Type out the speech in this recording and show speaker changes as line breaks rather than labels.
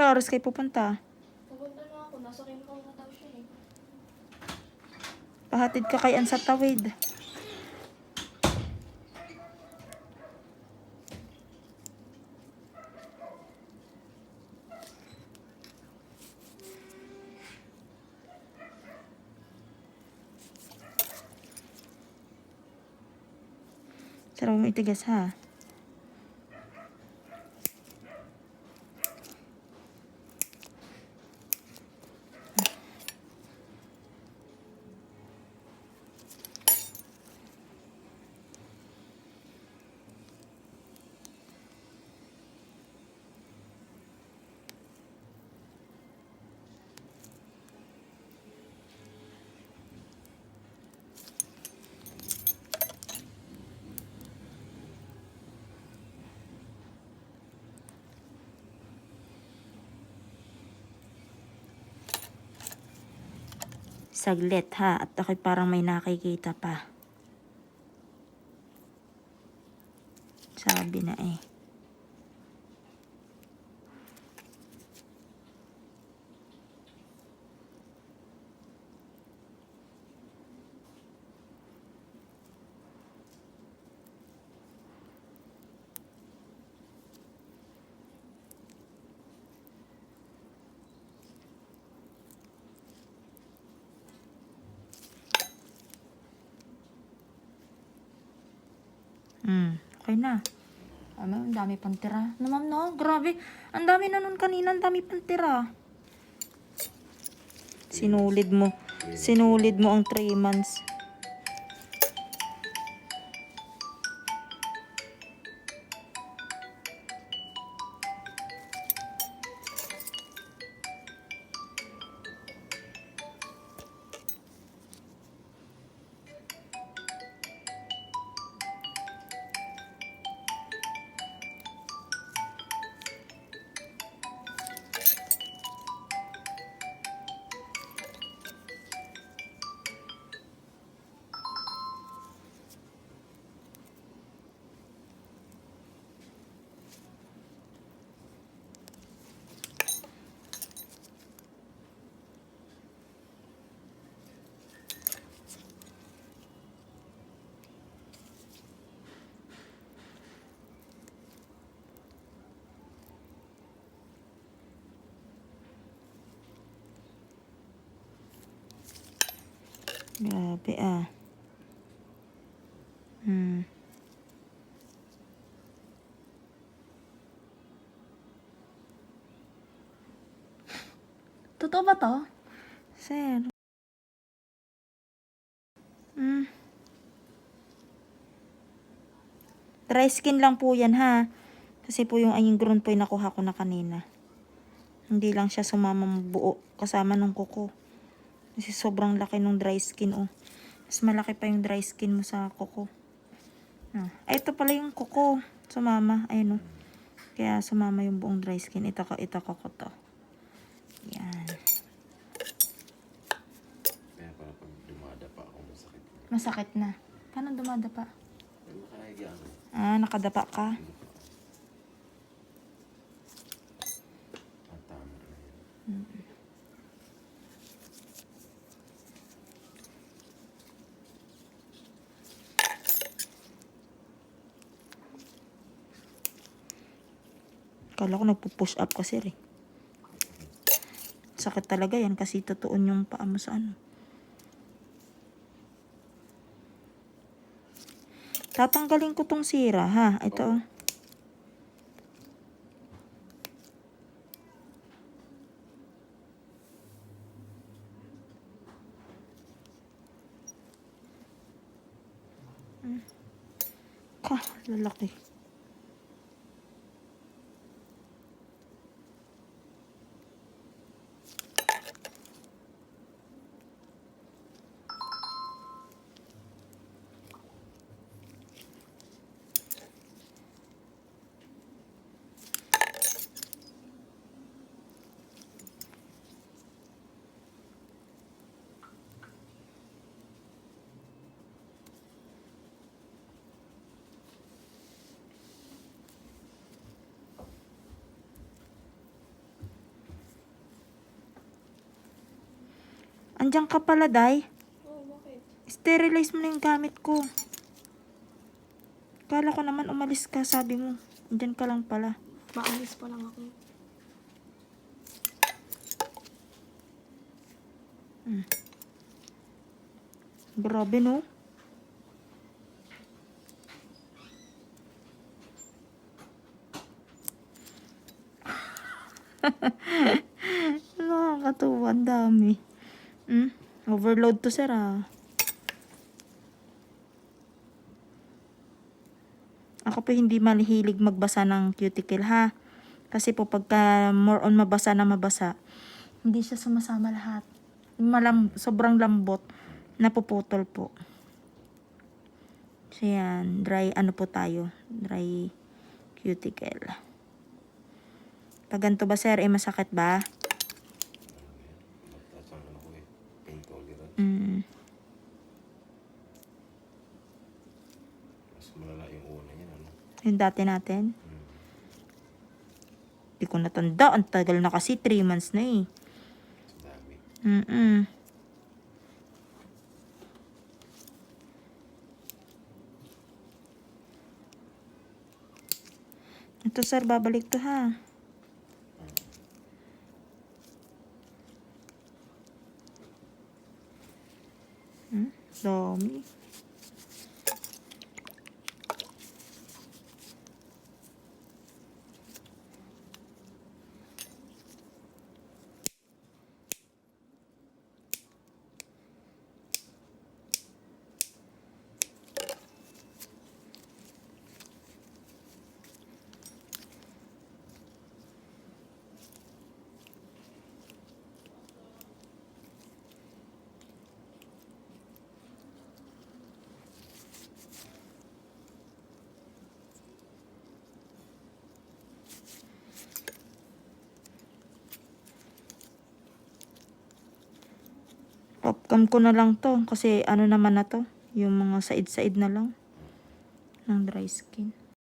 Ano oras kayo pupunta?
Pupunta na ako. Nasa Kimkaw na daw siya eh.
Pahatid ka kay Ann sa tawid. Sarap mo itigas ha. Saglit ha, at ako'y parang may nakikita pa. Sabi na eh. Okay na. Ano, ang dami pang tira. No, ma'am, no? Grabe. Ang dami na nun kanina. Ang dami pang tira. Sinulid mo. Sinulid mo ang 3 months. Grabe ah. Totoo ba to? Sir. Dry skin lang po yan ha. Kasi po yung aying po yung nakuha ko na kanina. Hindi lang siya sumamang buo kasama nung kuko. Kasi sobrang laki nung dry skin oh. Mas malaki pa yung dry skin mo sa kuko. Ay, ito pala yung kuko. Sumama. Ayun oh. Kaya sumama yung buong dry skin. Ito ko to. Yan.
Kaya pala pag dumadapa ako masakit.
Masakit na. Paano dumadapa?
Nakahiga ako.
Nakadapa ka?
Tama na yun.
Kala ko nagpo-push up kasi rin. Sakit talaga yan kasi tutuon yung paa mo sa ano. Tatanggalin ko tong sira ha. Ito oh. Lalaki. Andiyan ka pala, Day.
Oo, bakit?
Sterilize mo na yung gamit ko. Kala ko naman umalis ka, sabi mo. Andiyan ka lang pala.
Maalis pa lang ako.
Grabe, no? Nakakatuwa, ang dami. Overload to, sir, ah. Ako po hindi mahilig magbasa ng cuticle, ha? Kasi po pagka more on mabasa na mabasa, hindi siya sumasama lahat. Sobrang lambot, napuputol po. So yan, dry ano po tayo, dry cuticle. Pag ganito ba, sir, masakit ba?
Mataas ang ano ko eh. Pain tolerance. Mas malala yung una yan, ano?
Yung dati natin. Hindi ko natanda, ang tagal na kasi, 3 months na eh.
Sa dami.
Ito, sir, babalik to, ha? Dami. Popcam ko na lang to kasi ano naman na to, yung mga said-said na lang ng dry skin.